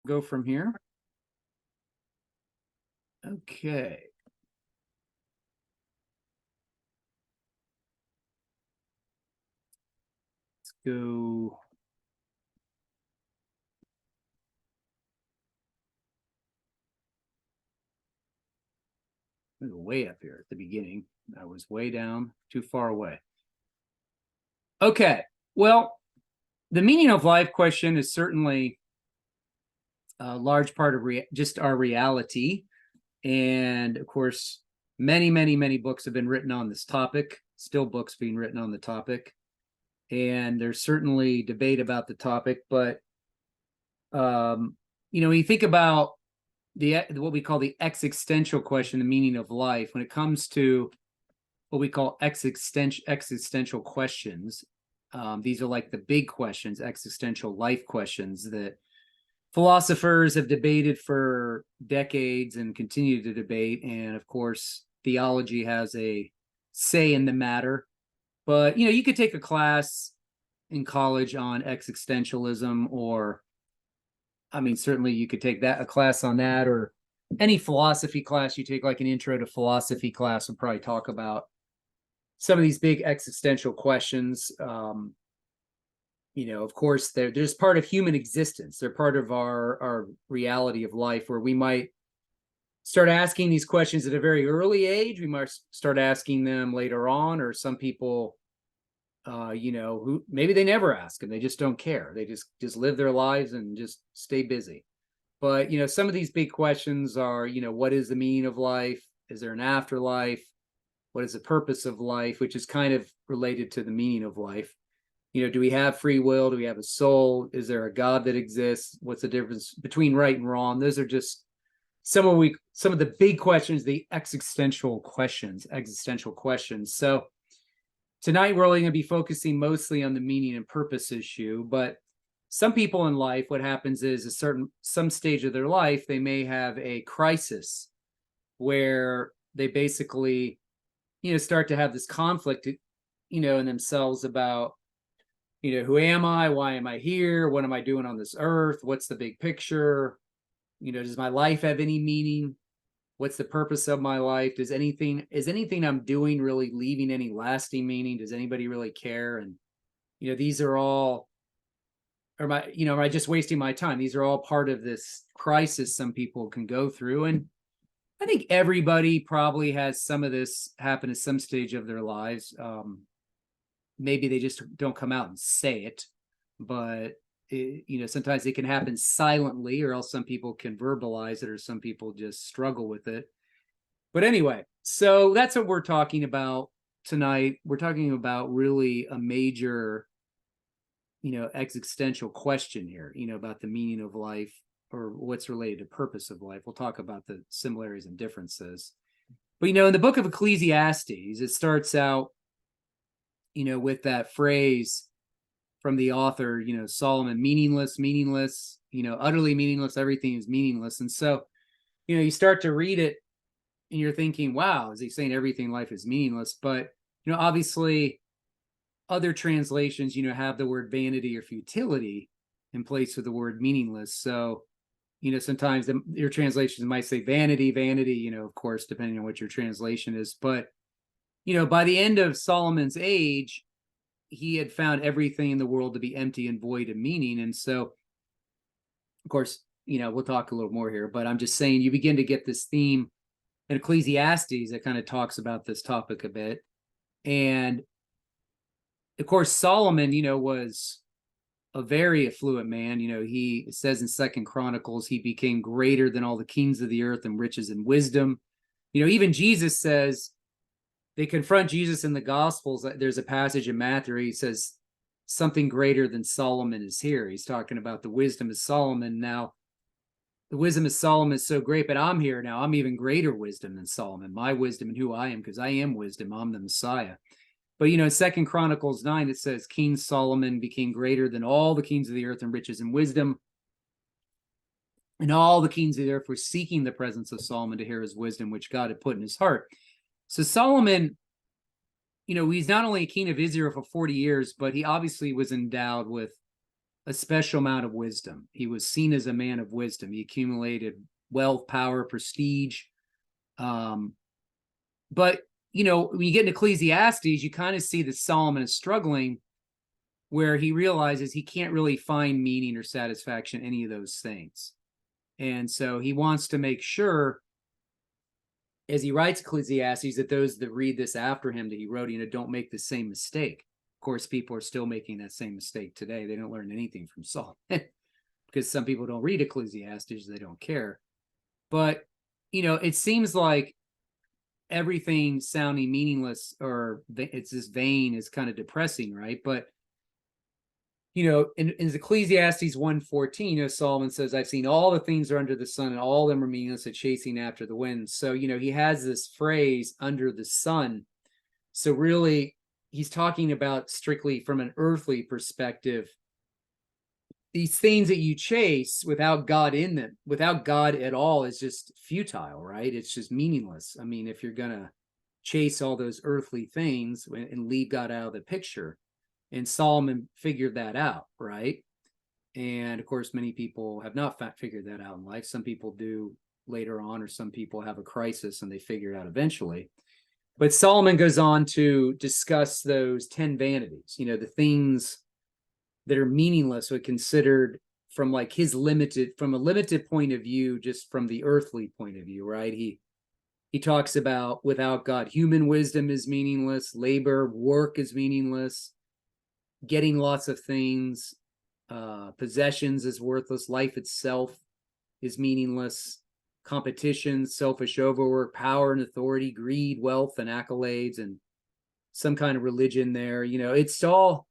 go from here. Okay. Let's go. Way up here at the beginning. I was way down, too far away. Okay. Well, the meaning of life question is certainly a large part of just our reality. And of course, many books have been written on this topic, still books being written on the topic. And there's certainly debate about the topic, but when you think about what we call the existential question, the meaning of life, when it comes to what we call existential questions, these are like the big questions, existential life questions that philosophers have debated for decades and continue to debate. And of course, theology has a say in the matter. But, you could take a class in college on existentialism, or, certainly you could take a class on that, or any philosophy class you take, like an intro to philosophy class, will probably talk about some of these big existential questions. Of course, they're just part of human existence. They're part of our reality of life, where we might start asking these questions at a very early age. We might start asking them later on, or some people, who maybe they never ask them. They just don't care. They just live their lives and just stay busy. But, some of these big questions are, what is the meaning of life? Is there an afterlife? What is the purpose of life? Which is kind of related to the meaning of life. Do we have free will? Do we have a soul? Is there a God that exists? What's the difference between right and wrong? Those are just some of the big questions, the existential questions. So tonight we're only going to be focusing mostly on the meaning and purpose issue. But some people in life, what happens is some stage of their life, they may have a crisis where they basically, start to have this conflict, in themselves about, who am I? Why am I here? What am I doing on this earth? What's the big picture? Does my life have any meaning? What's the purpose of my life? Is anything I'm doing really leaving any lasting meaning? Does anybody really care? And, these are all, am I just wasting my time? These are all part of this crisis some people can go through. And I think everybody probably has some of this happen at some stage of their lives. Maybe they just don't come out and say it, but sometimes it can happen silently, or else some people can verbalize it, or some people just struggle with it. But anyway, so that's what we're talking about tonight. We're talking about really a major, existential question here, about the meaning of life, or what's related to purpose of life. We'll talk about the similarities and differences. But, in the book of Ecclesiastes, it starts out, with that phrase from the author, Solomon, meaningless, utterly meaningless, everything is meaningless. And so, you start to read it and you're thinking, wow, is he saying everything in life is meaningless? But, obviously other translations, have the word vanity or futility in place of the word meaningless. So, sometimes your translations might say vanity, of course, depending on what your translation is. But, by the end of Solomon's age, he had found everything in the world to be empty and void of meaning. And so, of course, we'll talk a little more here, but I'm just saying you begin to get this theme in Ecclesiastes that kind of talks about this topic a bit. And of course, Solomon, was a very affluent man. It says in Second Chronicles, he became greater than all the kings of the earth in riches and wisdom. Even Jesus says, they confront Jesus in the Gospels. There's a passage in Matthew where he says, something greater than Solomon is here. He's talking about the wisdom of Solomon. Now, the wisdom of Solomon is so great, but I'm here now. I'm even greater wisdom than Solomon. My wisdom and who I am, because I am wisdom. I'm the Messiah. But, in 2 Chronicles 9, it says, King Solomon became greater than all the kings of the earth in riches and wisdom. And all the kings of the earth were seeking the presence of Solomon to hear his wisdom, which God had put in his heart. So Solomon, he's not only a king of Israel for 40 years, but he obviously was endowed with a special amount of wisdom. He was seen as a man of wisdom. He accumulated wealth, power, prestige. But, when you get in Ecclesiastes, you kind of see that Solomon is struggling, where he realizes he can't really find meaning or satisfaction in any of those things. And so he wants to make sure, as he writes Ecclesiastes, that those that read this after him that he wrote, don't make the same mistake. Of course, people are still making that same mistake today. They don't learn anything from Solomon because some people don't read Ecclesiastes, they don't care. But, it seems like everything sounding meaningless, or it's this vain, is kind of depressing, right? But in Ecclesiastes 1:14, Solomon says, I've seen all the things are under the sun, and all of them are meaningless, and chasing after the wind. So, he has this phrase, under the sun. So really, he's talking about strictly from an earthly perspective. These things that you chase without God in them, without God at all, is just futile, right? It's just meaningless. I mean, if you're going to chase all those earthly things and leave God out of the picture. And Solomon figured that out, right? And of course, many people have not figured that out in life. Some people do later on, or some people have a crisis and they figure it out eventually. But Solomon goes on to discuss those 10 vanities, the things that are meaningless, but considered from like from a limited point of view, just from the earthly point of view, right? He talks about, without God, human wisdom is meaningless, labor, work is meaningless, getting lots of things, possessions is worthless, life itself is meaningless, competition, selfish overwork, power and authority, greed, wealth and accolades, and some kind of religion there. It's all,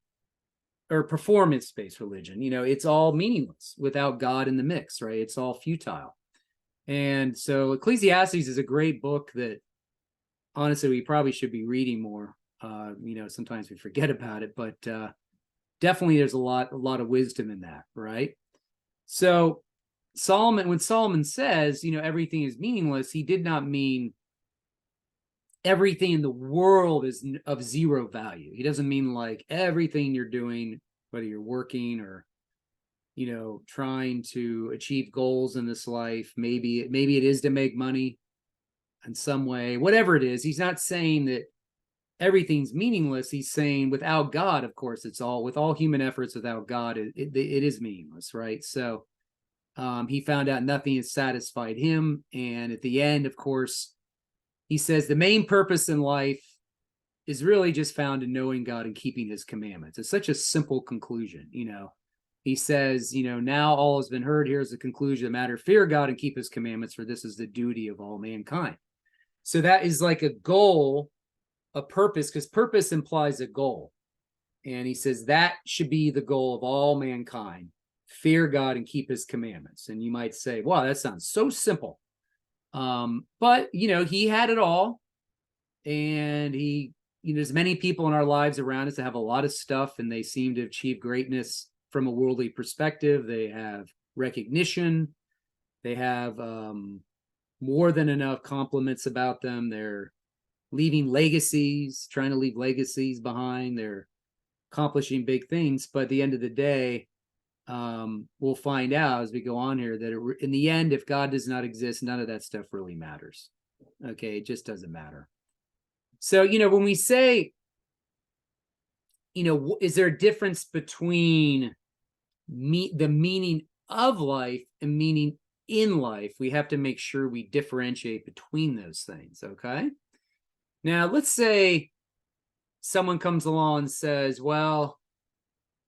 or performance-based religion, it's all meaningless without God in the mix, right? It's all futile. And so Ecclesiastes is a great book that honestly we probably should be reading more. Sometimes we forget about it, but definitely there's a lot of wisdom in that, right? So when Solomon says, everything is meaningless, he did not mean everything in the world is of zero value. He doesn't mean like everything you're doing, whether you're working or, trying to achieve goals in this life, maybe it is to make money in some way, whatever it is. He's not saying that everything's meaningless. He's saying without God, of course, with all human efforts, without God, it is meaningless, right? So he found out nothing has satisfied him. And at the end, of course, he says the main purpose in life is really just found in knowing God and keeping his commandments. It's such a simple conclusion. He says, now all has been heard. Here's the conclusion of the matter: fear God and keep his commandments, for this is the duty of all mankind. So that is like a goal, a purpose, because purpose implies a goal. And he says that should be the goal of all mankind: fear God and keep his commandments. And you might say, wow, that sounds so simple. But he had it all. And there's many people in our lives around us that have a lot of stuff, and they seem to achieve greatness from a worldly perspective. They have recognition. They have more than enough compliments about them. They're leaving legacies, trying to leave legacies behind. They're accomplishing big things. But at the end of the day, we'll find out as we go on here that in the end, if God does not exist, none of that stuff really matters. Okay, it just doesn't matter. So, when we say, is there a difference between the meaning of life and meaning in life? We have to make sure we differentiate between those things, okay? Now, let's say someone comes along and says, well,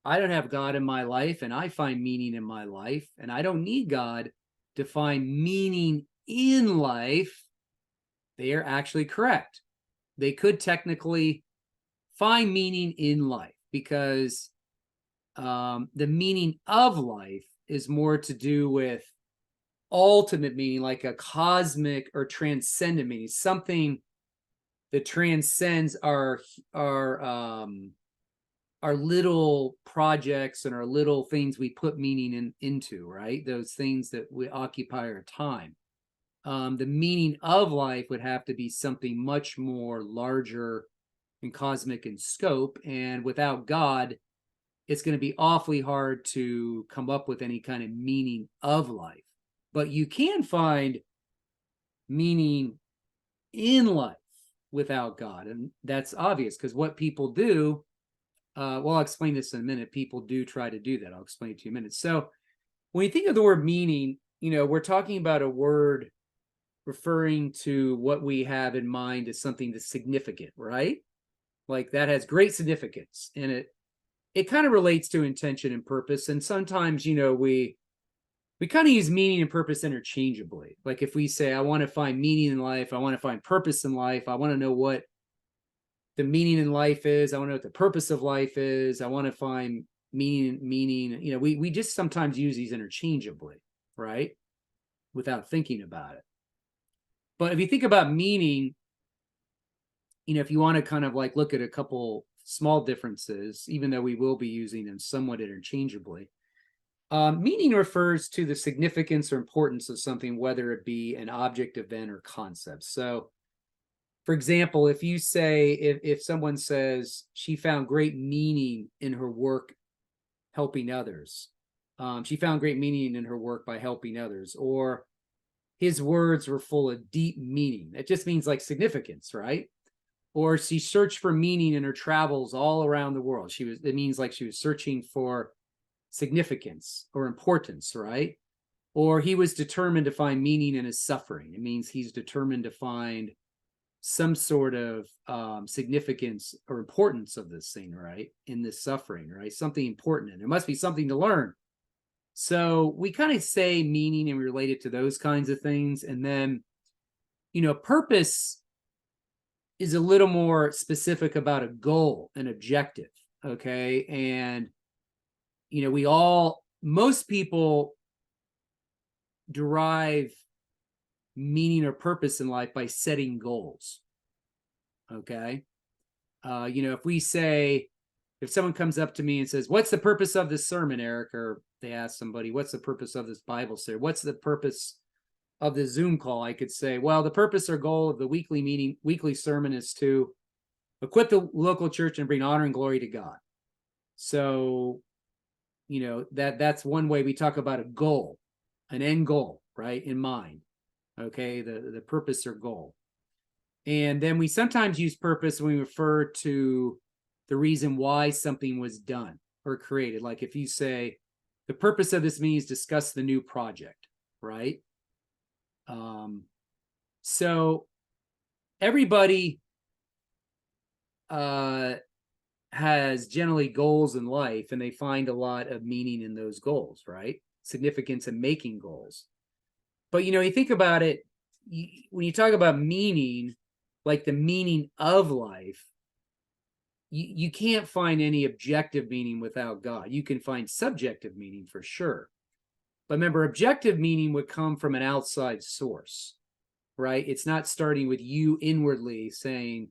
I don't have God in my life, and I find meaning in my life, and I don't need God to find meaning in life. They are actually correct. They could technically find meaning in life, because the meaning of life is more to do with ultimate meaning, like a cosmic or transcendent meaning, something that transcends our little projects and our little things we put meaning into, right? Those things that we occupy our time. The meaning of life would have to be something much more larger and cosmic in scope. And without God, it's going to be awfully hard to come up with any kind of meaning of life. But you can find meaning in life without God. And that's obvious because what people do, well, I'll explain this in a minute. People do try to do that. I'll explain it to you in a minute. So when you think of the word meaning, we're talking about a word referring to what we have in mind as something that's significant, right? Like that has great significance, and it kind of relates to intention and purpose. And sometimes, we kind of use meaning and purpose interchangeably. Like if we say, I want to find meaning in life, I want to find purpose in life, I want to know what the meaning in life is, I want to know what the purpose of life is, I want to find meaning, we just sometimes use these interchangeably, right? Without thinking about it. But if you think about meaning, if you want to kind of like look at a couple small differences, even though we will be using them somewhat interchangeably, meaning refers to the significance or importance of something, whether it be an object, event, or concept. So, for example, if you say, if someone says she found great meaning in her work helping others, she found great meaning in her work by helping others, or his words were full of deep meaning. It just means like significance, right? Or she searched for meaning in her travels all around the world. It means like she was searching for significance or importance, right? Or he was determined to find meaning in his suffering. It means he's determined to find some sort of significance or importance of this thing, right? In this suffering, right? Something important. And there must be something to learn. So we kind of say meaning and relate it to those kinds of things. And then, purpose is a little more specific about a goal, an objective. Okay. And, most people derive meaning or purpose in life by setting goals. Okay. If someone comes up to me and says, what's the purpose of this sermon, Eric? Or they ask somebody, what's the purpose of this Bible study? What's the purpose of the Zoom call? I could say, well, the purpose or goal of the weekly sermon is to equip the local church and bring honor and glory to God. So, that's one way we talk about a goal, an end goal, right? In mind. Okay. The purpose or goal. And then we sometimes use purpose when we refer to the reason why something was done or created. Like if you say, the purpose of this meeting is discuss the new project, right? So everybody has generally goals in life, and they find a lot of meaning in those goals, right? Significance in making goals. But, you think about it, when you talk about meaning, like the meaning of life, you can't find any objective meaning without God. You can find subjective meaning for sure. But remember, objective meaning would come from an outside source, right? It's not starting with you inwardly saying,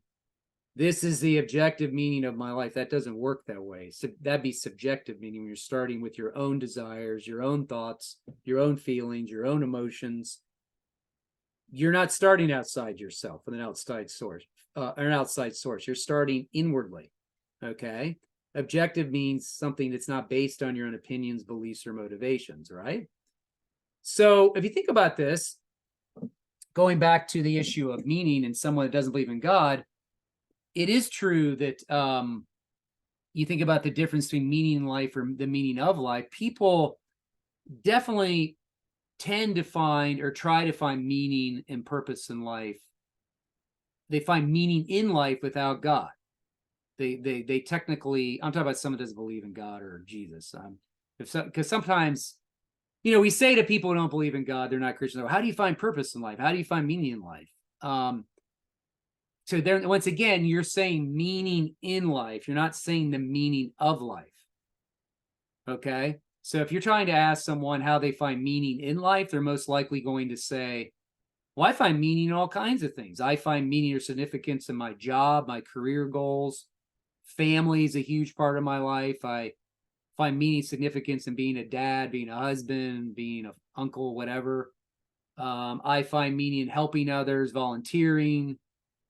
this is the objective meaning of my life. That doesn't work that way. So that'd be subjective meaning when you're starting with your own desires, your own thoughts, your own feelings, your own emotions. You're not starting outside yourself with an outside source. You're starting inwardly. Okay. Objective means something that's not based on your own opinions, beliefs, or motivations, right? So if you think about this, going back to the issue of meaning and someone that doesn't believe in God, it is true that you think about the difference between meaning in life or the meaning of life. People definitely tend to find or try to find meaning and purpose in life. They find meaning in life without God. They technically, I'm talking about someone that doesn't believe in God or Jesus. Because sometimes, we say to people who don't believe in God, they're not Christians. How do you find purpose in life? How do you find meaning in life? So there, once again, you're saying meaning in life. You're not saying the meaning of life. Okay. So if you're trying to ask someone how they find meaning in life, they're most likely going to say, well, I find meaning in all kinds of things. I find meaning or significance in my job, my career goals. Family is a huge part of my life. I find meaning, significance in being a dad, being a husband, being an uncle, whatever. I find meaning in helping others, volunteering,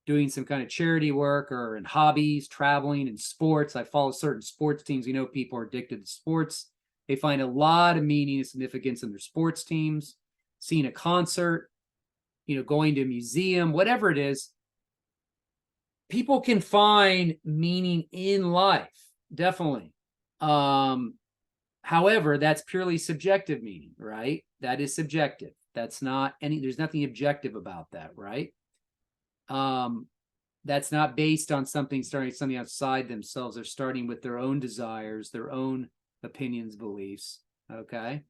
doing some kind of charity work or in hobbies, traveling, and sports. I follow certain sports teams. You know, people are addicted to sports. They find a lot of meaning and significance in their sports teams, seeing a concert, you know, going to a museum, whatever it is. People can find meaning in life, definitely. However, that's purely subjective meaning, right? That is subjective. That's not any, there's nothing objective about that, right? That's not based on something outside themselves. They're starting with their own desires, their own opinions, beliefs. Okay.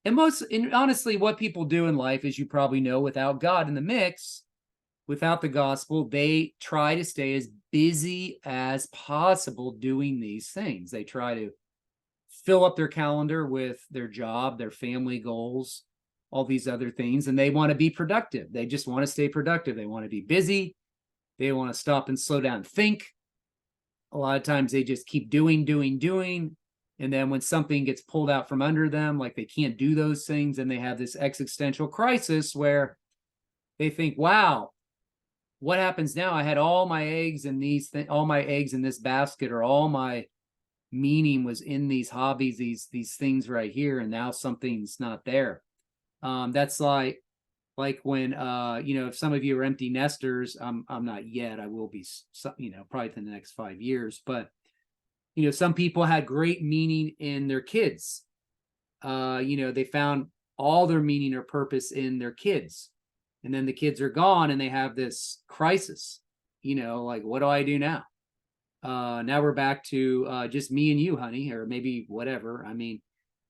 And honestly, what people do in life, as you probably know, without God in the mix, without the gospel, they try to stay as busy as possible doing these things. They try to fill up their calendar with their job, their family goals, all these other things, and they want to be productive. They just want to stay productive. They want to be busy. They want to stop and slow down and think. A lot of times they just keep doing. And then when something gets pulled out from under them, like they can't do those things, and they have this existential crisis where they think, wow, what happens now? I had all my eggs in all my eggs in this basket, or all my meaning was in these hobbies, these things right here, and now something's not there. That's like when you know, if some of you are empty nesters, I'm not yet. I will be, you know, probably in the next 5 years. But you know, some people had great meaning in their kids. You know, they found all their meaning or purpose in their kids, and then the kids are gone, and they have this crisis. You know, like, what do I do now? Now we're back to just me and you, honey, or maybe whatever. I mean,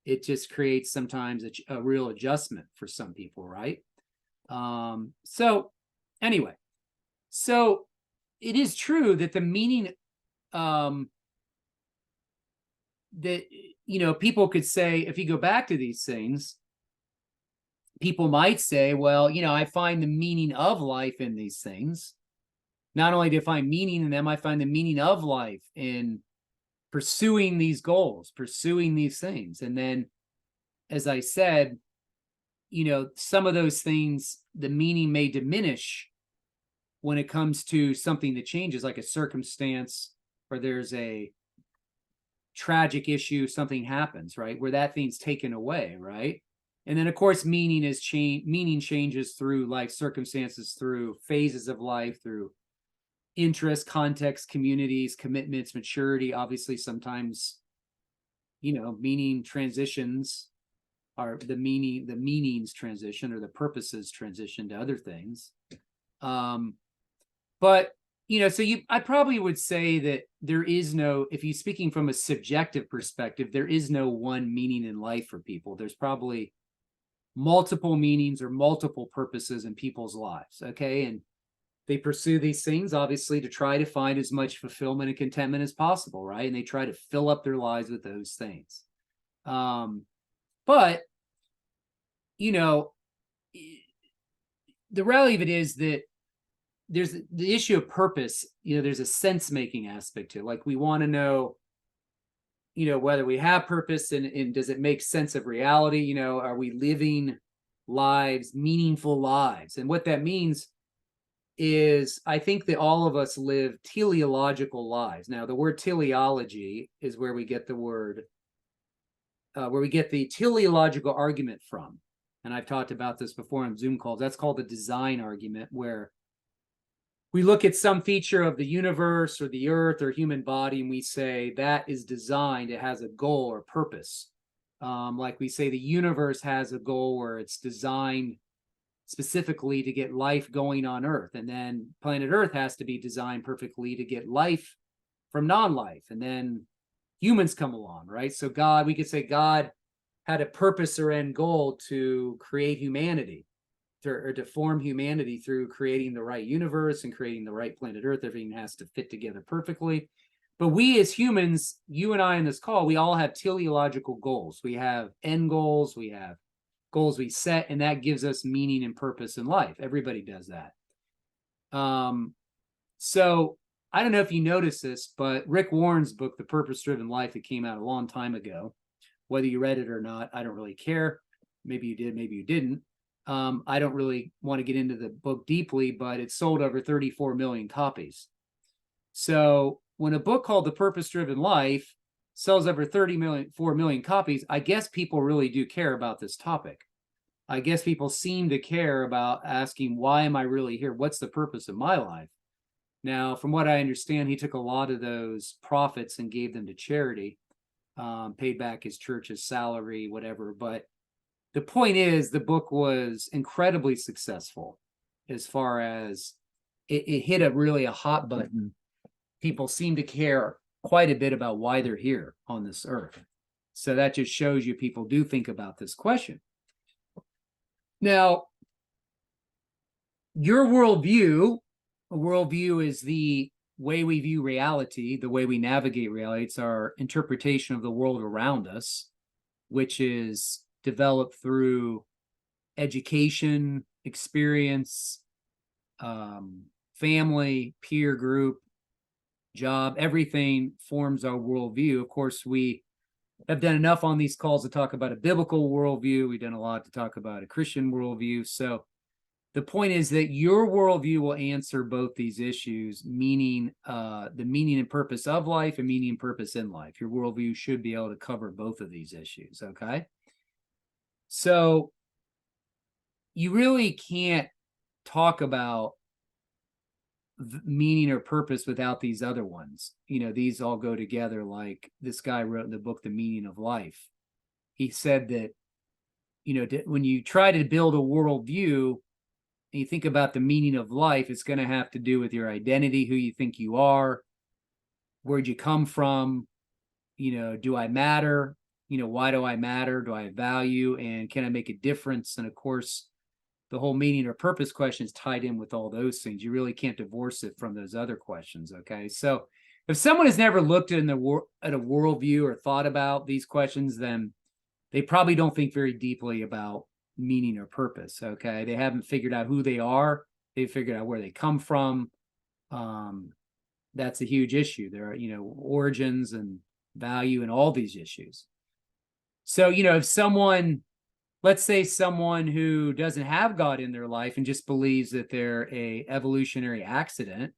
it just creates sometimes a real adjustment for some people, right? So anyway, so it is true that the meaning, that, you know, people could say, if you go back to these things, people might say, well, you know, I find the meaning of life in these things. Not only do I find meaning in them, I find the meaning of life in pursuing these goals, pursuing these things. And then, as I said, you know, some of those things, the meaning may diminish when it comes to something that changes, like a circumstance, or there's a tragic issue, something happens, right, where that thing's taken away, right? And then, of course, meaning changes through life circumstances, through phases of life, through interest, context, communities, commitments, maturity. Obviously, sometimes, you know, meaning transitions, are the meanings transition, or the purposes transition to other things. But, you know, so I probably would say that there is no, if you're speaking from a subjective perspective, there is no one meaning in life for people. There's probably multiple meanings or multiple purposes in people's lives. Okay. And they pursue these things, obviously, to try to find as much fulfillment and contentment as possible, right? And they try to fill up their lives with those things. But, you know, the reality of it is that there's the issue of purpose. You know, there's a sense-making aspect to it. Like, we want to know, you know, whether we have purpose, and does it make sense of reality? You know, are we living lives, meaningful lives? And what that means is, I think that all of us live teleological lives. Now, the word teleology is where we get the word, where we get the teleological argument from. And I've talked about this before on Zoom calls. That's called the design argument, where we look at some feature of the universe or the earth or human body, and we say that is designed, it has a goal or purpose. Like we say the universe has a goal where it's designed specifically to get life going on Earth. And then planet Earth has to be designed perfectly to get life from non-life. And then humans come along, right? So God, we could say God had a purpose or end goal to create humanity, or to form humanity through creating the right universe and creating the right planet Earth. Everything has to fit together perfectly. But we as humans, you and I in this call, we all have teleological goals. We have end goals, we have goals we set, and that gives us meaning and purpose in life. Everybody does that. So I don't know if you noticed this, but Rick Warren's book, The Purpose-Driven Life, it came out a long time ago. Whether you read it or not, I don't really care. Maybe you did, maybe you didn't. I don't really want to get into the book deeply, but it sold over 34 million copies. So when a book called The Purpose-Driven Life sells over 4 million copies, I guess people really do care about this topic. I guess people seem to care about asking, why am I really here? What's the purpose of my life? Now, from what I understand, he took a lot of those profits and gave them to charity, paid back his church's salary, whatever. But the point is, the book was incredibly successful as far as it hit a hot button. People seem to care quite a bit about why they're here on this earth. So that just shows you people do think about this question. Now, your worldview is the way we view reality, the way we navigate reality. It's our interpretation of the world around us, which is developed through education, experience, family, peer group, job. Everything forms our worldview. Of course, we have done enough on these calls to talk about a biblical worldview. We've done a lot to talk about a Christian worldview. So the point is that your worldview will answer both these issues, meaning the meaning and purpose of life and meaning and purpose in life. Your worldview should be able to cover both of these issues, okay? So you really can't talk about meaning or purpose without these other ones. You know, these all go together. Like this guy wrote in the book, The Meaning of Life. He said that, you know, when you try to build a worldview, and you think about the meaning of life, it's going to have to do with your identity, who you think you are, where'd you come from, you know, do I matter? You know, why do I matter? Do I have value? And can I make a difference? And of course, the whole meaning or purpose question is tied in with all those things. You really can't divorce it from those other questions, okay? So if someone has never looked at a worldview or thought about these questions, then they probably don't think very deeply about meaning or purpose, okay? They haven't figured out who they are. They've figured out where they come from. That's a huge issue. There are, you know, origins and value and all these issues. So, you know, if someone, let's say someone who doesn't have God in their life and just believes that they're a evolutionary accident,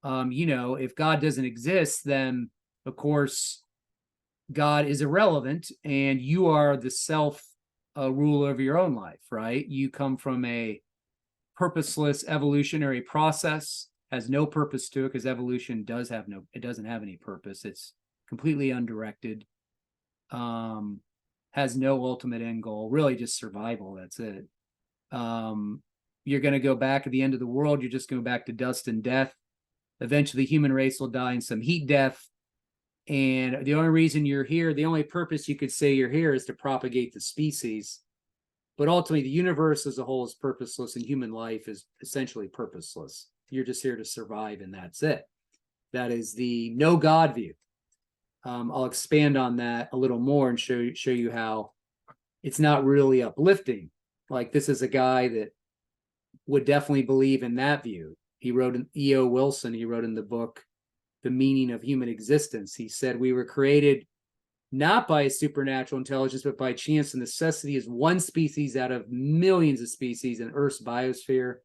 you know, if God doesn't exist, then of course God is irrelevant and you are the self ruler of your own life, right? You come from a purposeless evolutionary process, has no purpose to it, because evolution doesn't have any purpose. It's completely undirected, has no ultimate end goal, really just survival. That's it. You're going to go back at the end of the world. You're just going back to dust and death. Eventually, the human race will die in some heat death. And the only reason you're here, the only purpose you could say you're here is to propagate the species. But ultimately, the universe as a whole is purposeless, and human life is essentially purposeless. You're just here to survive, and that's it. That is the no God view. I'll expand on that a little more and show you how it's not really uplifting. Like, this is a guy that would definitely believe in that view. He wrote in E.O. Wilson, he wrote in the book, The Meaning of Human Existence. He said, we were created not by a supernatural intelligence, but by chance and necessity as one species out of millions of species in Earth's biosphere.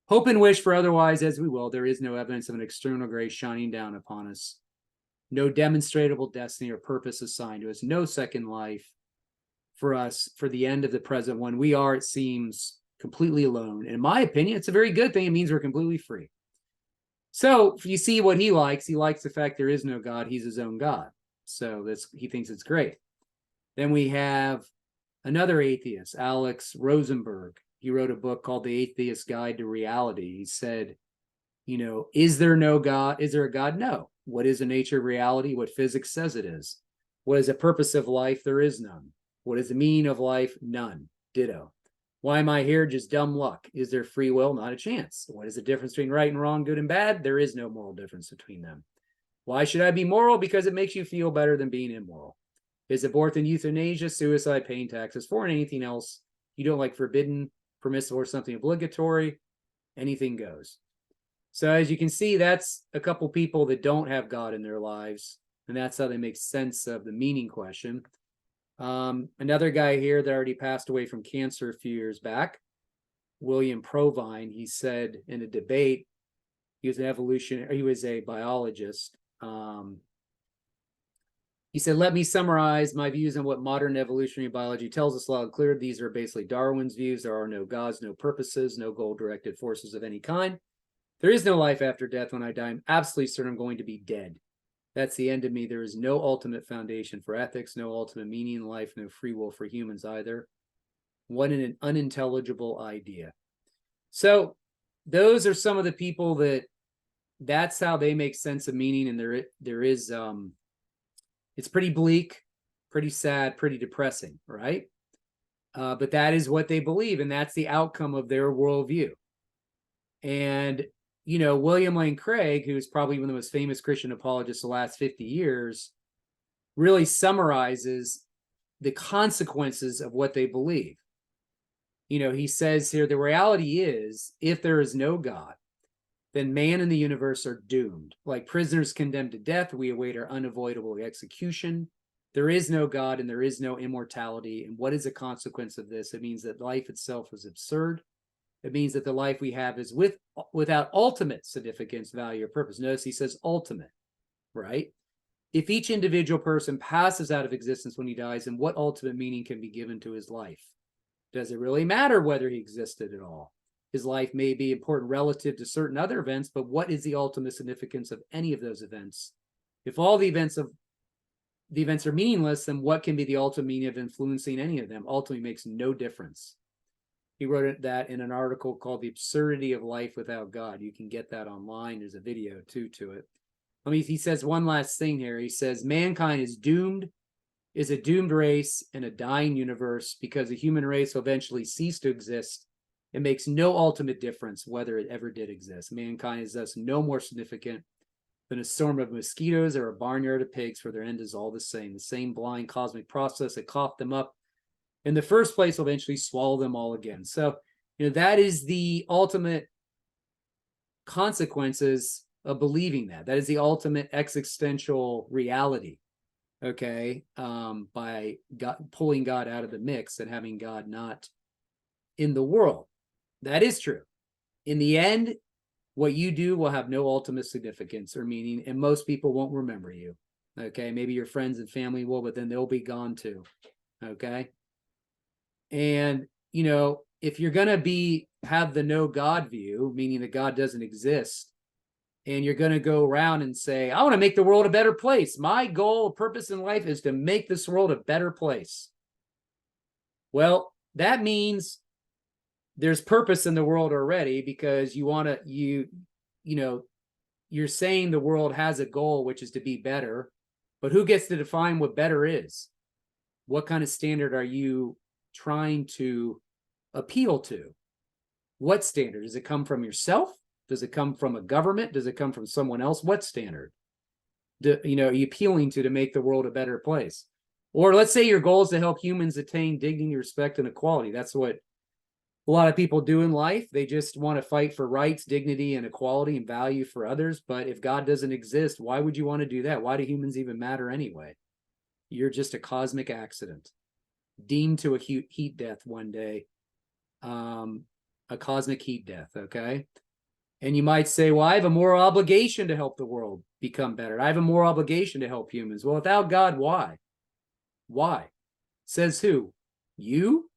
Hope and wish for otherwise as we will, there is no evidence of an external grace shining down upon us. No demonstrable destiny or purpose assigned to us. No second life for us, for the end of the present one. We are, it seems, completely alone. And in my opinion, it's a very good thing. It means we're completely free. So if you see what he likes the fact there is no God. He's his own God. So he thinks it's great. Then we have another atheist, Alex Rosenberg. He wrote a book called The Atheist Guide to Reality. He said, you know, is there no God? Is there a God? No. What is the nature of reality? What physics says it is. What is the purpose of life? There is none. What is the meaning of life? None. Ditto. Why am I here? Just dumb luck. Is there free will? Not a chance. What is the difference between right and wrong, good and bad? There is no moral difference between them. Why should I be moral? Because it makes you feel better than being immoral. Is abortion, euthanasia, suicide, paying taxes, foreign, anything else you don't like, forbidden, permissible, or something obligatory? Anything goes. So as you can see, that's a couple people that don't have God in their lives, and that's how they make sense of the meaning question. Another guy here that already passed away from cancer a few years back, William Provine, he said in a debate, he was a biologist. He said, let me summarize my views on what modern evolutionary biology tells us loud and clear. These are basically Darwin's views. There are no gods, no purposes, no goal-directed forces of any kind. There is no life after death. When I die, I'm absolutely certain I'm going to be dead. That's the end of me. There is no ultimate foundation for ethics, no ultimate meaning in life, no free will for humans either. What an unintelligible idea. So those are some of the people that's how they make sense of meaning. And there is it's pretty bleak, pretty sad, pretty depressing, right? But that is what they believe, and that's the outcome of their worldview. And, William Lane Craig, who's probably one of the most famous Christian apologists the last 50 years, really summarizes the consequences of what they believe. He says here, the reality is, if there is no God, then man and the universe are doomed. Like prisoners condemned to death, we await our unavoidable execution. There is no God and there is no immortality. And what is the consequence of this? It means that life itself is absurd. It means that the life we have is without ultimate significance, value, or purpose. Notice he says ultimate, right? If each individual person passes out of existence when he dies, then what ultimate meaning can be given to his life? Does it really matter whether he existed at all? His life may be important relative to certain other events, but what is the ultimate significance of any of those events? If all the events are meaningless, then what can be the ultimate meaning of influencing any of them? Ultimately makes no difference. He wrote that in an article called The Absurdity of Life Without God. You can get that online. There's a video too to it. He says one last thing here. He says, mankind is a doomed race in a dying universe because the human race will eventually cease to exist. It makes no ultimate difference whether it ever did exist. Mankind is thus no more significant than a swarm of mosquitoes or a barnyard of pigs, for their end is all the same blind cosmic process that coughed them up in the first place will eventually swallow them all again. So, that is the ultimate consequences of believing that. That is the ultimate existential reality, okay, by pulling God out of the mix and having God not in the world. That is true. In the end, what you do will have no ultimate significance or meaning, and most people won't remember you. Okay, maybe your friends and family will, but then they'll be gone too. Okay. And, if you're going to have the no God view, meaning that God doesn't exist, and you're going to go around and say, I want to make the world a better place. My goal, purpose in life is to make this world a better place. Well, that means there's purpose in the world already, because you're saying the world has a goal, which is to be better, but who gets to define what better is? What kind of standard are you trying to appeal to? What standard? Does it come from yourself? Does it come from a government? Does it come from someone else? What standard are you appealing to make the world a better place? Or let's say your goal is to help humans attain dignity, respect, and equality. That's what a lot of people do in life. They just want to fight for rights, dignity, and equality and value for others. But if God doesn't exist, why would you want to do that? Why do humans even matter anyway? You're just a cosmic accident, deemed to a heat death one day, a cosmic heat death, okay? And you might say, well, I have a moral obligation to help the world become better. I have a moral obligation to help humans. Well, without God, why? Why? Says who? You?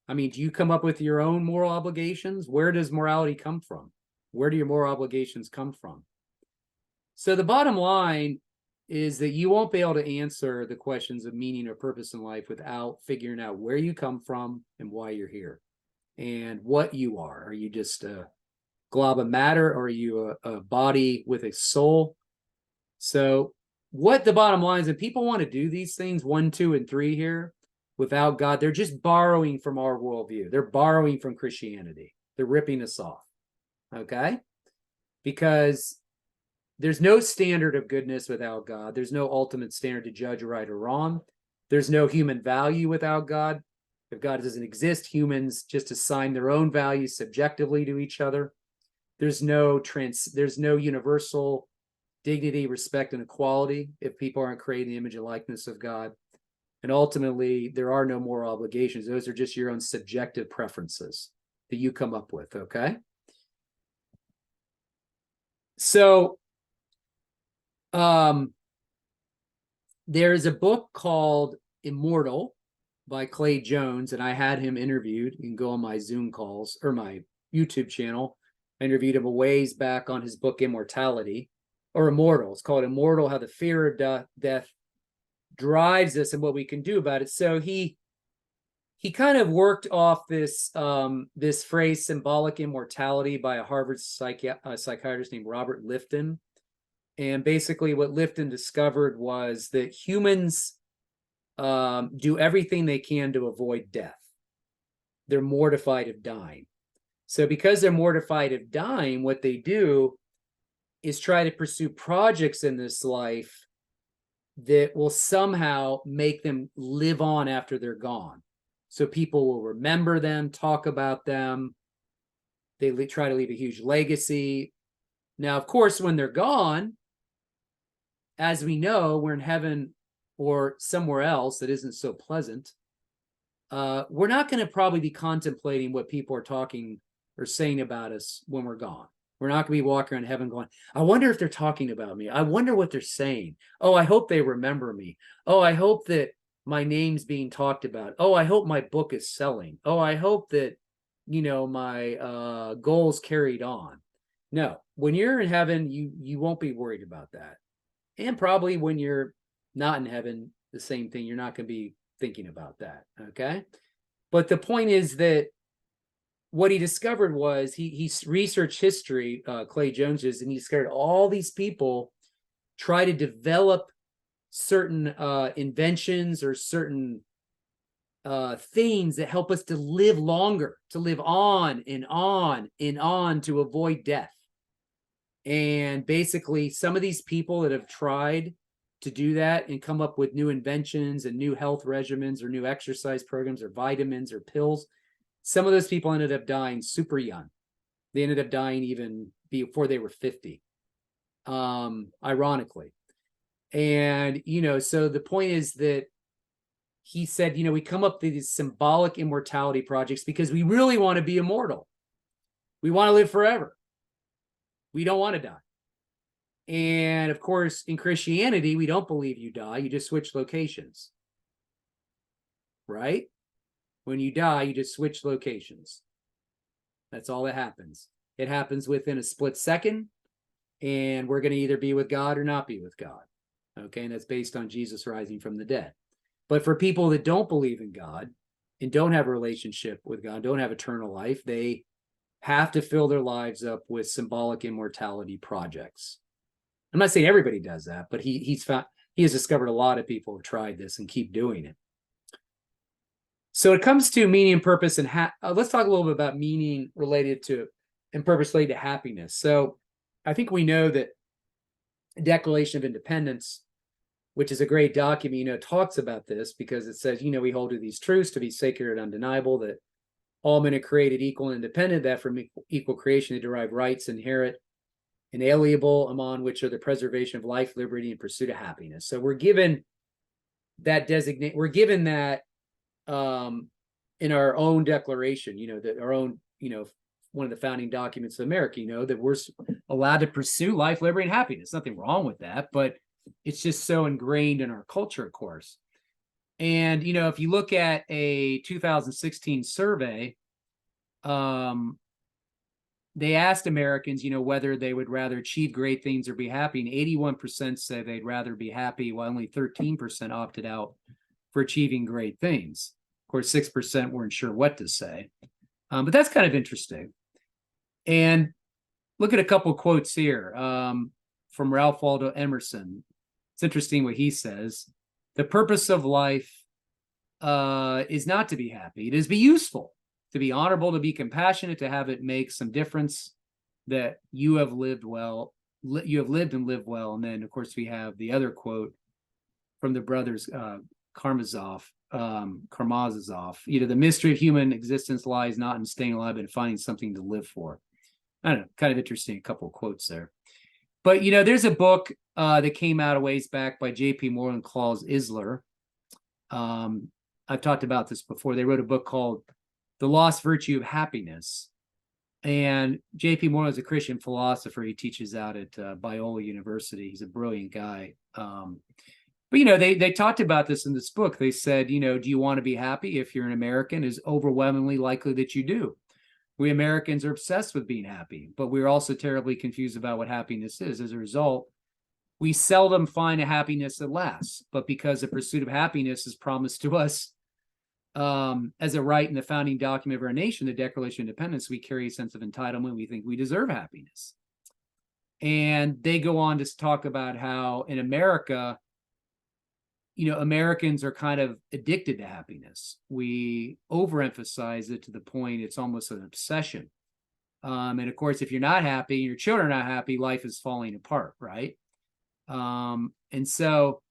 Do you come up with your own moral obligations? Where does morality come from? Where do your moral obligations come from? So the bottom line is that you won't be able to answer the questions of meaning or purpose in life without figuring out where you come from and why you're here and what you are. Are you just a glob of matter, or are you a body with a soul? So what the bottom line is, and people want to do these things 1, 2, and 3 here without God, they're just borrowing from our worldview. They're borrowing from Christianity. They're ripping us off, okay? Because there's no standard of goodness without God. There's no ultimate standard to judge right or wrong. There's no human value without God. If God doesn't exist, humans just assign their own values subjectively to each other. There's no universal dignity, respect, and equality if people aren't created in the image and likeness of God. And ultimately, there are no moral obligations. Those are just your own subjective preferences that you come up with, okay? So there's a book called Immortal by Clay Jones, and I had him interviewed. You can go on my Zoom calls or my YouTube channel. I interviewed him a ways back on his book Immortality, or Immortal. It's called Immortal, How the Fear of Death Drives Us and What We Can Do About It. So he kind of worked off this this phrase, symbolic immortality, by a Harvard psychiatrist named Robert Lifton. And basically what Lifton discovered was that humans do everything they can to avoid death. They're mortified of dying. So because they're mortified of dying, what they do is try to pursue projects in this life that will somehow make them live on after they're gone. So people will remember them, talk about them. They try to leave a huge legacy. Now, of course, when they're gone, as we know, we're in heaven or somewhere else that isn't so pleasant. We're not going to probably be contemplating what people are talking or saying about us when we're gone. We're not going to be walking around heaven going, I wonder if they're talking about me. I wonder what they're saying. Oh, I hope they remember me. Oh, I hope that my name's being talked about. Oh, I hope my book is selling. Oh, I hope that, you know, my goals carried on. No, when you're in heaven, you won't be worried about that. And probably when you're not in heaven, the same thing. You're not going to be thinking about that. Okay. But the point is that what he discovered was he researched history, Clay Jones's, and he discovered all these people try to develop certain inventions or certain things that help us to live longer, to live on and on and on, to avoid death. And basically, some of these people that have tried to do that and come up with new inventions and new health regimens or new exercise programs or vitamins or pills, some of those people ended up dying super young. They ended up dying even before they were 50, ironically. And, you know, so the point is that he said, you know, we come up with these symbolic immortality projects because we really want to be immortal. We want to live forever. We don't want to die. And of course, in Christianity, we don't believe you die. You just switch locations, right? When you die, you just switch locations. That's all that happens. It happens within a split second, and we're going to either be with God or not be with God. Okay, and that's based on Jesus rising from the dead. But for people that don't believe in God and don't have a relationship with God, don't have eternal life, they have to fill their lives up with symbolic immortality projects. I'm not saying everybody does that, but he has discovered a lot of people have tried this and keep doing it. So it comes to meaning and purpose, and let's talk a little bit about meaning related to and purpose related to happiness. So I think we know that the Declaration of Independence, which is a great document, you know, talks about this because it says, you know, we hold to these truths to be sacred and undeniable, that all men are created equal and independent, that from equal creation they derive rights inherent, inalienable, among which are the preservation of life, liberty, and pursuit of happiness. So we're given that designate. We're given that in our own declaration, you know, that our own, you know, one of the founding documents of America, you know, that we're allowed to pursue life, liberty, and happiness. Nothing wrong with that, but it's just so ingrained in our culture, of course. And, you know, if you look at a 2016 survey, they asked Americans, you know, whether they would rather achieve great things or be happy. And 81% said they'd rather be happy, while only 13% opted out for achieving great things. Of course, 6% weren't sure what to say. But that's kind of interesting. And look at a couple of quotes here from Ralph Waldo Emerson. It's interesting what he says. The purpose of life is not to be happy. It is to be useful, to be honorable, to be compassionate, to have it make some difference, that you have lived well, you have lived and lived well. And then, of course, we have the other quote from the brothers Karamazov. You know, the mystery of human existence lies not in staying alive, but in finding something to live for. I don't know, kind of interesting, a couple of quotes there. But, you know, there's a book that came out a ways back by J.P. Moore and Claus Isler. I've talked about this before. They wrote a book called The Lost Virtue of Happiness. And J.P. Moreland is a Christian philosopher. He teaches out at Biola University. He's a brilliant guy. But, they talked about this in this book. They said, do you want to be happy? If you're an American, is overwhelmingly likely that you do. We Americans are obsessed with being happy, but we're also terribly confused about what happiness is. As a result, we seldom find a happiness that lasts. But because the pursuit of happiness is promised to us as a right in the founding document of our nation, the Declaration of Independence, we carry a sense of entitlement. We think we deserve happiness. And they go on to talk about how in America, Americans are kind of addicted to happiness. We overemphasize it to the point it's almost an obsession. And of course, if you're not happy, your children are not happy, life is falling apart, right? And so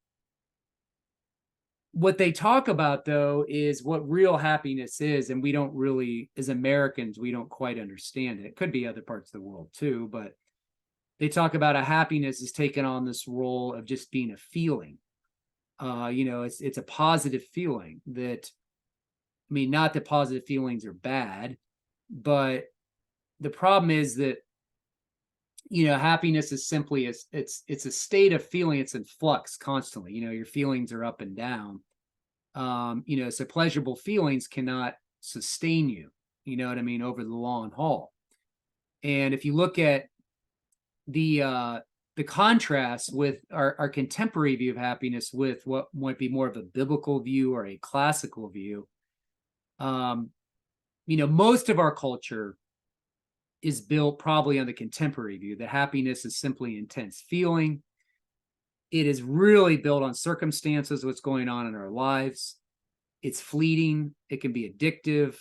what they talk about, though, is what real happiness is. And we don't really, as Americans, we don't quite understand it. It could be other parts of the world too, but they talk about how happiness is taken on this role of just being a feeling. It's a positive feeling that, not that positive feelings are bad, but the problem is that, happiness is simply it's a state of feeling. It's in flux constantly. Your feelings are up and down. So pleasurable feelings cannot sustain you, over the long haul. And if you look at the contrast with our contemporary view of happiness with what might be more of a biblical view or a classical view, most of our culture is built probably on the contemporary view that happiness is simply intense feeling. It is really built on circumstances, what's going on in our lives. It's fleeting. It can be addictive.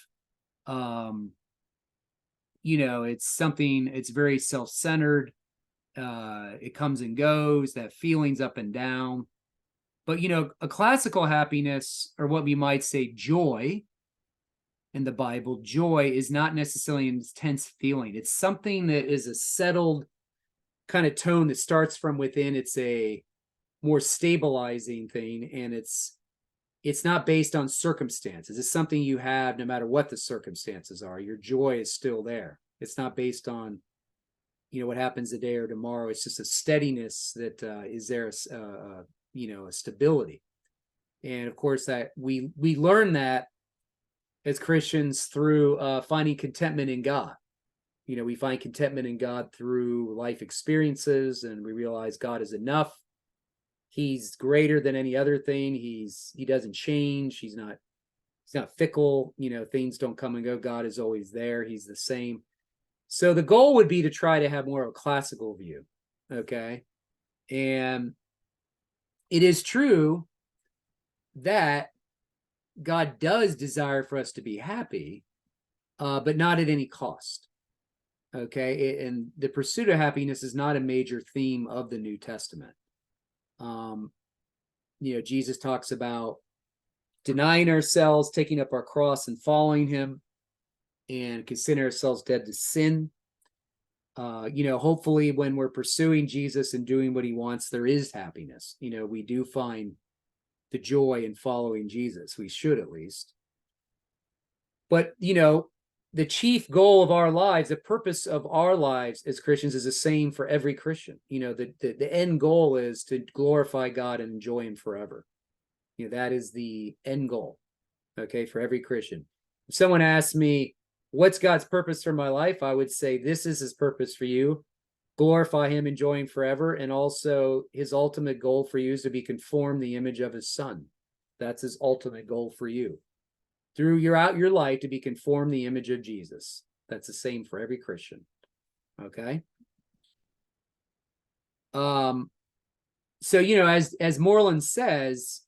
It's something, it's very self-centered. It comes and goes, that feeling's up and down. But, a classical happiness, or what we might say joy in the Bible, joy is not necessarily an intense feeling. It's something that is a settled kind of tone that starts from within. It's a more stabilizing thing, and it's not based on circumstances. It's something you have no matter what the circumstances are. Your joy is still there. It's not based on what happens today or tomorrow. It's just a steadiness that is there, a stability. And of course, that we learn that as Christians through finding contentment in God. We find contentment in God through life experiences, and we realize God is enough. He's greater than any other thing. He doesn't change. He's not fickle. Things don't come and go. God is always there. He's the same. So the goal would be to try to have more of a classical view. Okay. And it is true that God does desire for us to be happy, but not at any cost. Okay. And the pursuit of happiness is not a major theme of the New Testament. Jesus talks about denying ourselves, taking up our cross and following him, and consider ourselves dead to sin. Hopefully when we're pursuing Jesus and doing what he wants, there is happiness. We do find the joy in following Jesus. We should, at least. But, the chief goal of our lives, the purpose of our lives as Christians is the same for every Christian. The end goal is to glorify God and enjoy him forever. That is the end goal, okay, for every Christian. If someone asks me, what's God's purpose for my life? I would say this is his purpose for you. Glorify him, enjoy him forever. And also his ultimate goal for you is to be conformed the image of his son. That's his ultimate goal for you. Throughout your life, to be conformed the image of Jesus. That's the same for every Christian. Okay. So, as Moreland says,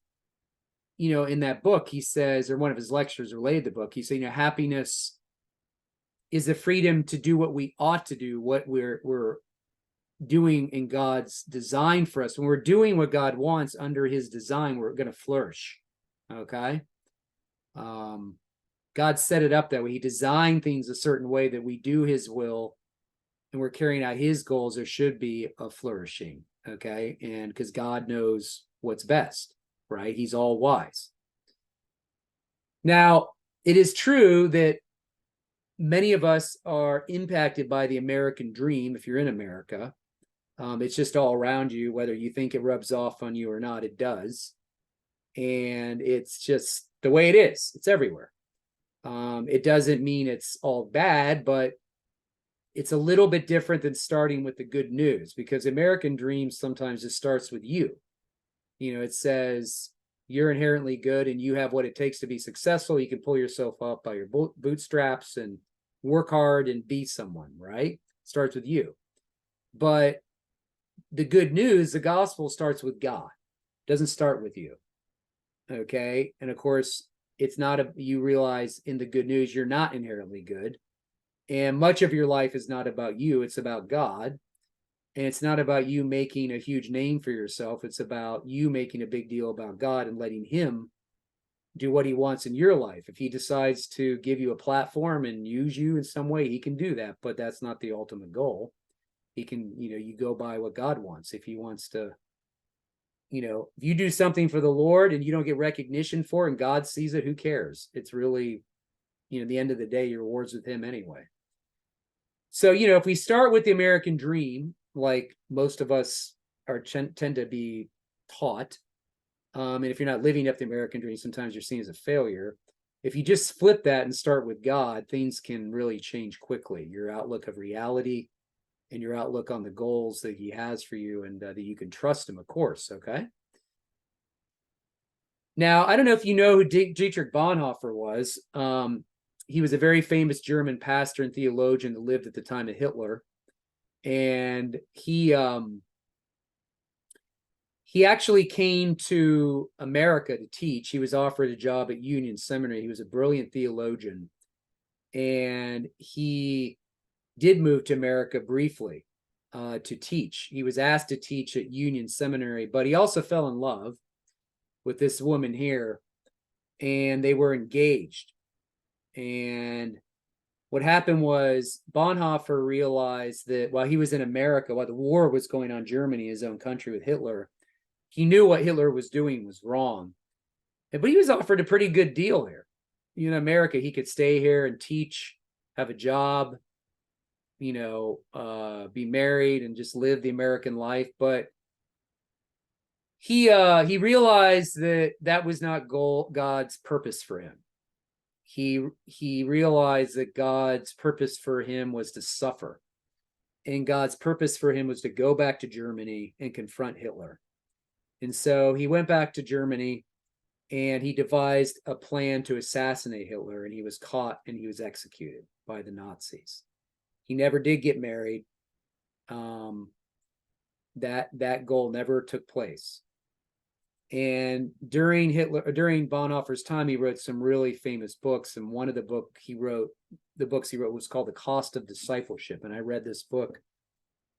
in that book, he says, or one of his lectures related to the book, he said, happiness is the freedom to do what we ought to do, what we're doing in God's design for us. When we're doing what God wants under his design, we're going to flourish. Okay. God set it up that way. He designed things a certain way that we do his will and we're carrying out his goals. There should be a flourishing. Okay. And because God knows what's best, right? He's all wise. Now, it is true that many of us are impacted by the American dream. If you're in America, it's just all around you, whether you think it rubs off on you or not, it does. And it's just the way it is. It's everywhere. It doesn't mean it's all bad, but it's a little bit different than starting with the good news, because American dream sometimes just starts with you. You know, it says you're inherently good and you have what it takes to be successful. You can pull yourself up by your bootstraps and work hard and be someone, right? Starts with you. But the good news, the gospel, starts with God. It doesn't start with you. Okay. And of course, it's not you realize in the good news, you're not inherently good. And much of your life is not about you. It's about God. And it's not about you making a huge name for yourself. It's about you making a big deal about God and letting him do what he wants in your life. If he decides to give you a platform and use you in some way, he can do that, but that's not the ultimate goal. He can, you go by what God wants. If he wants to, if you do something for the Lord and you don't get recognition for it and God sees it, who cares? It's really, the end of the day, your reward's with him anyway. So, if we start with the American dream, like most of us tend to be taught, and if you're not living up the American dream, sometimes you're seen as a failure. If you just flip that and start with God, things can really change quickly. Your outlook of reality and your outlook on the goals that he has for you, and that you can trust him, of course. Okay. Now, I don't know if you know who Dietrich Bonhoeffer was. He was a very famous German pastor and theologian that lived at the time of Hitler. And he actually came to America to teach. He was offered a job at Union Seminary. He was a brilliant theologian. And he did move to America briefly to teach. He was asked to teach at Union Seminary, but he also fell in love with this woman here, and they were engaged. And what happened was Bonhoeffer realized that while he was in America, while the war was going on in Germany, his own country, with Hitler, he knew what Hitler was doing was wrong. But he was offered a pretty good deal here. In America, he could stay here and teach, have a job, be married and just live the American life. But he realized that was not God's purpose for him. He realized that God's purpose for him was to suffer, and God's purpose for him was to go back to Germany and confront Hitler. And so he went back to Germany and he devised a plan to assassinate Hitler, and he was caught and he was executed by the Nazis. He never did get married. That goal never took place. And during Bonhoeffer's time, he wrote some really famous books. And one of the books he wrote was called The Cost of Discipleship. And I read this book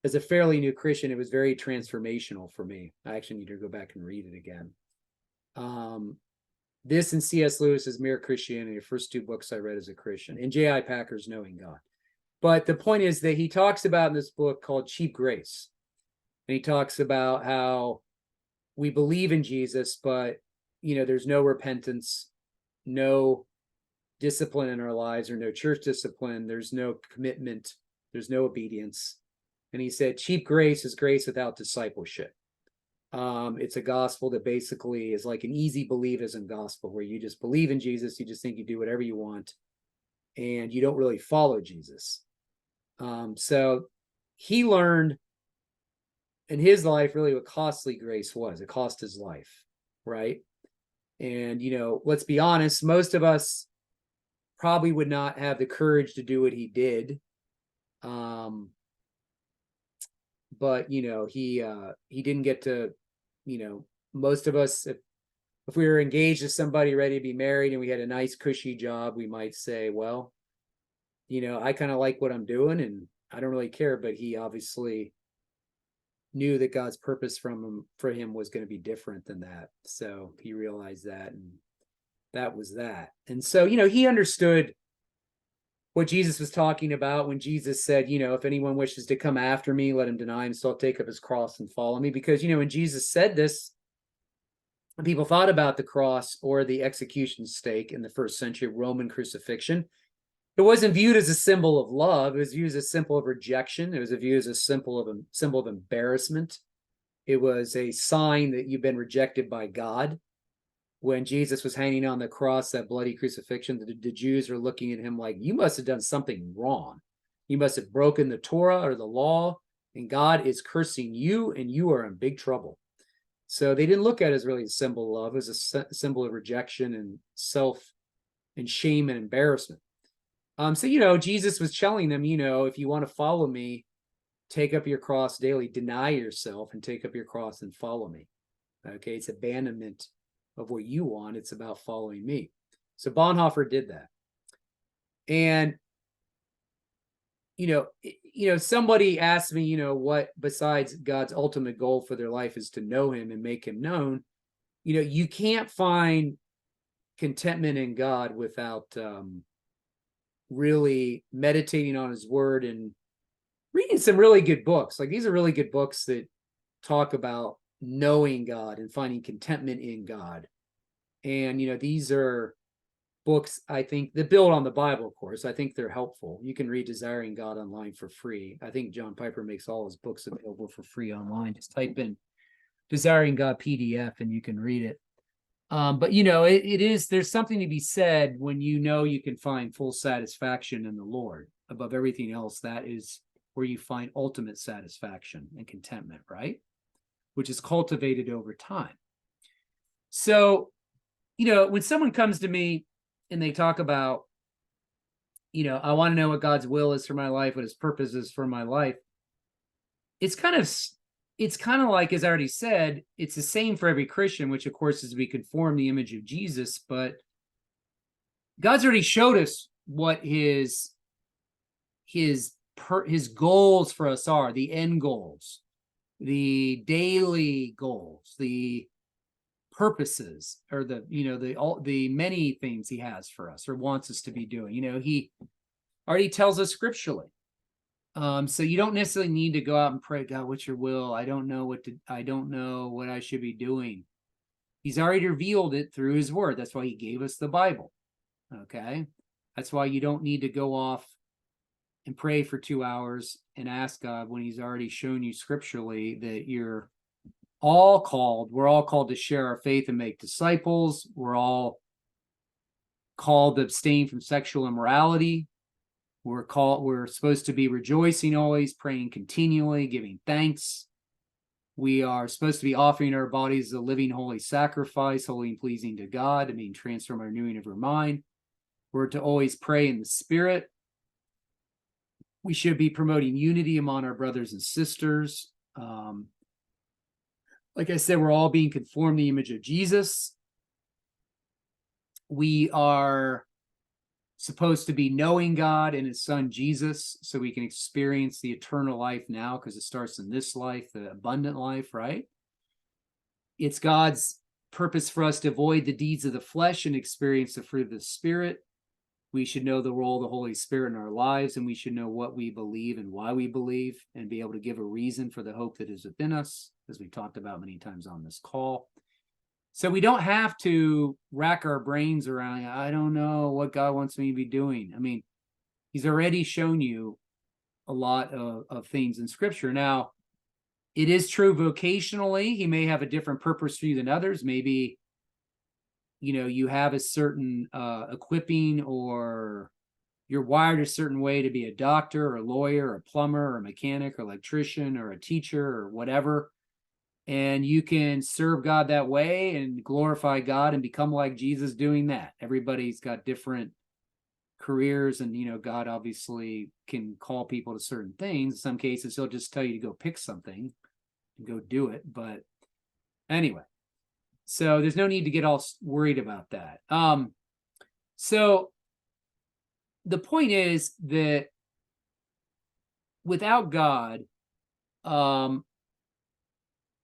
as a fairly new Christian. It was very transformational for me. I actually need to go back and read it again. This and C.S. Lewis's Mere Christianity, the first two books I read as a Christian, and J.I. Packer's Knowing God. But the point is that he talks about in this book called Cheap Grace. And he talks about how we believe in Jesus, but there's no repentance, no discipline in our lives, or no church discipline. There's no commitment. There's no obedience. And he said, cheap grace is grace without discipleship. It's a gospel that basically is like an easy believism gospel, where you just believe in Jesus, you just think you do whatever you want, and you don't really follow Jesus. So he learned in his life really what costly grace was. It cost his life, right? And let's be honest, most of us probably would not have the courage to do what he did. But he didn't get to, most of us, if we were engaged to somebody ready to be married and we had a nice cushy job, we might say, well, I kind of like what I'm doing and I don't really care. But he obviously knew that God's purpose for him was going to be different than that. So he realized that, and that was that. And so, he understood what Jesus was talking about when Jesus said, if anyone wishes to come after me, let him deny himself, take up his cross and follow me. Because, when Jesus said this, people thought about the cross or the execution stake in the first century Roman crucifixion, it wasn't viewed as a symbol of love. It was viewed as a symbol of rejection. It was viewed as a symbol of embarrassment. It was a sign that you've been rejected by God. When Jesus was hanging on the cross, that bloody crucifixion, the Jews were looking at him like, you must have done something wrong. You must have broken the Torah or the law, and God is cursing you, and you are in big trouble. So they didn't look at it as really a symbol of love. It was a symbol of rejection and self and shame and embarrassment. So, Jesus was telling them, if you want to follow me, take up your cross daily, deny yourself and take up your cross and follow me. Okay, it's abandonment of what you want. It's about following me. So Bonhoeffer did that. And, somebody asked me, what besides God's ultimate goal for their life is to know him and make him known. You can't find contentment in God without really meditating on his word and reading some really good books. Like, these are really good books that talk about knowing God and finding contentment in God. And, these are books, I think, that build on the Bible, of course. I think they're helpful. You can read Desiring God online for free. I think John Piper makes all his books available for free online. Just type in Desiring God PDF and you can read it. But there's something to be said when you can find full satisfaction in the Lord above everything else. That is where you find ultimate satisfaction and contentment, right? Which is cultivated over time. So, when someone comes to me and they talk about, I want to know what God's will is for my life, what his purpose is for my life. It's kind of like, as I already said, it's the same for every Christian, which of course is to be conformed the image of Jesus. But God's already showed us what his goals for us are, the end goals, the daily goals, the purposes, or the many things he has for us or wants us to be doing. He already tells us scripturally. So you don't necessarily need to go out and pray, God, what's your will? I don't know what I should be doing. He's already revealed it through his word. That's why he gave us the Bible. Okay. That's why you don't need to go off and pray for 2 hours and ask God when he's already shown you scripturally that we're all called to share our faith and make disciples. We're all called to abstain from sexual immorality. We're supposed to be rejoicing always, praying continually, giving thanks. We are supposed to be offering our bodies as a living holy sacrifice, holy and pleasing to God, transform our renewing of our mind. We're to always pray in the Spirit. We should be promoting unity among our brothers and sisters. Like I said, we're all being conformed to the image of Jesus. We are supposed to be knowing God and his son Jesus so we can experience the eternal life now, because it starts in this life, the abundant life, right? It's God's purpose for us to avoid the deeds of the flesh and experience the fruit of the Spirit. We should know the role of the Holy Spirit in our lives, and we should know what we believe and why we believe and be able to give a reason for the hope that is within us, as we talked about many times on this call. So we don't have to rack our brains around, I don't know what God wants me to be doing. He's already shown you a lot of things in scripture. Now, it is true vocationally, he may have a different purpose for you than others. Maybe, you have a certain equipping, or you're wired a certain way to be a doctor or a lawyer or a plumber or a mechanic or electrician or a teacher or whatever. And you can serve God that way and glorify God and become like Jesus doing that. Everybody's got different careers, and God obviously can call people to certain things. In some cases, he'll just tell you to go pick something and go do it. But anyway, so there's no need to get all worried about that. So the point is that without God,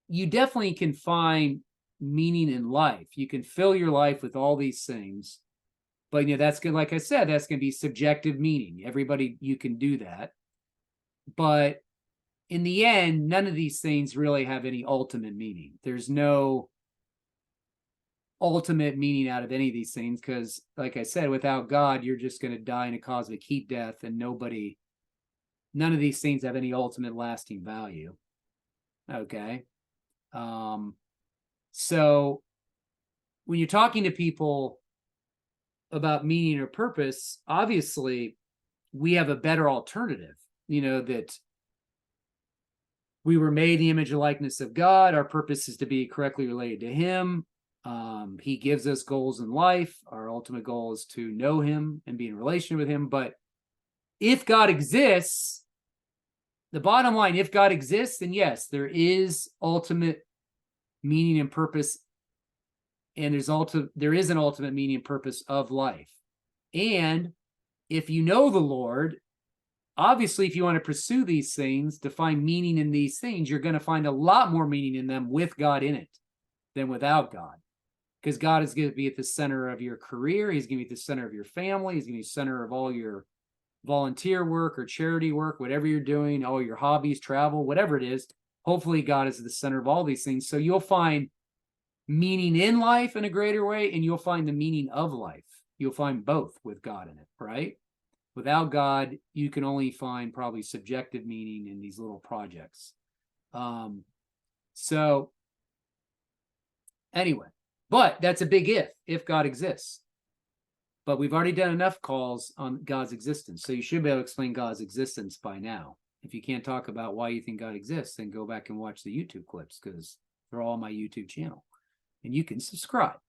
you definitely can find meaning in life. You can fill your life with all these things, but that's good. Like I said, that's going to be subjective meaning. You can do that. But in the end, none of these things really have any ultimate meaning. There's no ultimate meaning out of any of these things, because like I said, without God, you're just going to die in a cosmic heat death, and none of these things have any ultimate lasting value. Okay. So when you're talking to people about meaning or purpose, obviously we have a better alternative, that we were made in the image and likeness of God. Our purpose is to be correctly related to him. He gives us goals in life. Our ultimate goal is to know him and be in relation with him. But if God exists, the bottom line, if God exists, then yes, there is ultimate meaning and purpose. And there is an ultimate meaning and purpose of life. And if you know the Lord, obviously, if you want to pursue these things, to find meaning in these things, you're going to find a lot more meaning in them with God in it than without God. Because God is going to be at the center of your career. He's going to be at the center of your family. He's going to be the center of all your volunteer work or charity work, whatever you're doing, all your hobbies, travel, whatever it is. Hopefully, God is at the center of all these things. So you'll find meaning in life in a greater way, and you'll find the meaning of life. You'll find both with God in it, right? Without God, you can only find probably subjective meaning in these little projects. So anyway, but that's a big if God exists. But we've already done enough calls on God's existence. So you should be able to explain God's existence by now. If you can't talk about why you think God exists, then go back and watch the YouTube clips, because they're all on my YouTube channel. And you can subscribe.